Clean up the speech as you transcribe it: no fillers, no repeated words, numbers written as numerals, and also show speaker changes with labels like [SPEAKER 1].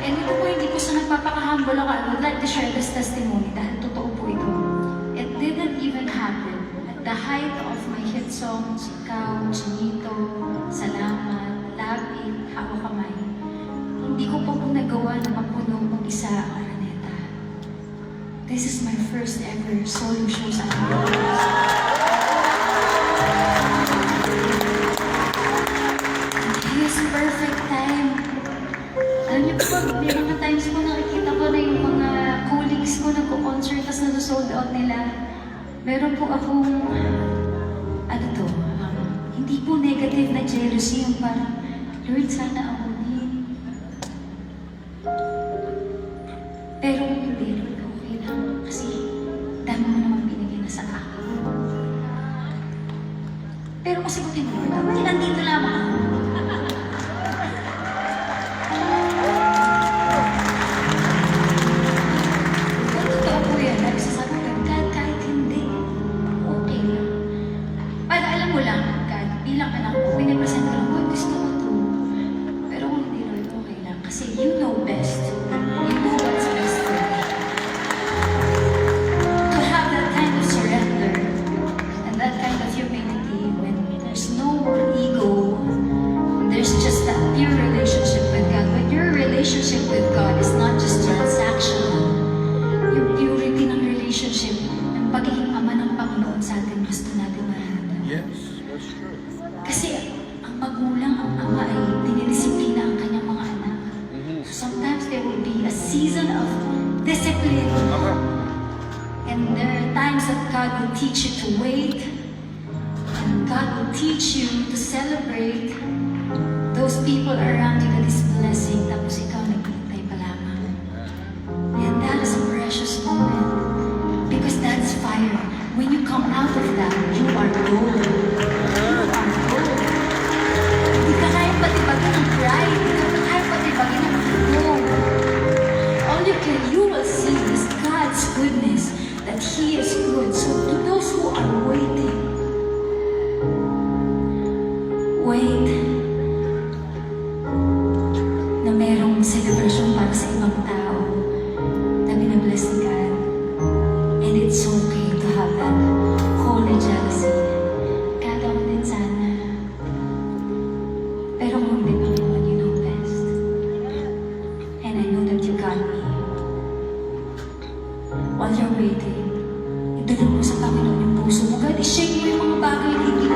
[SPEAKER 1] And ito po, hindi po sa nagpapakahambol ako. I would like to share this testimony dahil totoo po ito. It didn't even happen. At the height of my hit songs, Ikaw, Chinito, Salamat, Lapit, Hawak Kamay, hindi ko po nagawa na mapuno mag-isa ang Araneta. This is my first ever solo show sa Araneta. His perfect time. Alam niyo po, may mga times ko nakikita ko na yung mga colleagues ko nagko-concert tapos nag-sold out nila. Meron po akong, hindi po negative na jealousy, yung parang, Lord, sana ako din. Pero hindi, Lord, okay lang. Kasi, dami mo naman binigay na sa akin. Pero kasi buti mo, Lord, nandito lamang ako. Bilang anak ko, pinipresent ko lang, God, gusto ko to. Pero kung hindi, Lord, okay lang. Kasi you know best. You know what's best for me. To have that kind of surrender and that kind of humility when there's no more ego, there's just that pure relationship with God. When your relationship with God is not just transactional, yung purity ng relationship, ng pagiging ama ng Panginoon sa atin, gusto natin maramdaman.
[SPEAKER 2] Yes, that's true.
[SPEAKER 1] Kasi ang magulang, ang ama ay dinidisiplina ang kanyang mga anak. So sometimes there will be a season of discipline. And there are times that God will teach you to wait. And God will teach you to celebrate those people around you that is blessing. Tapos ikaw naghihintay pa lamang. And that is a precious moment. Because that's fire. When you come out of that, you are gold. Hindi ka kaya patibagin ng pride. Hindi ka kaya patibagin ng ego. All you will see is God's goodness, that He is good. So to those who are waiting, wait na merong selebrasyon para sa ibang tao na binabless ni God. And it's okay to have that holy jealousy. Kala ko din sana. Pero kung hindi, Panginoon, you know best. And I know that you got me. While you're waiting, idulog mo sa Panginoon yung puso mo. God, i-shake mo yung mga bagay na hindi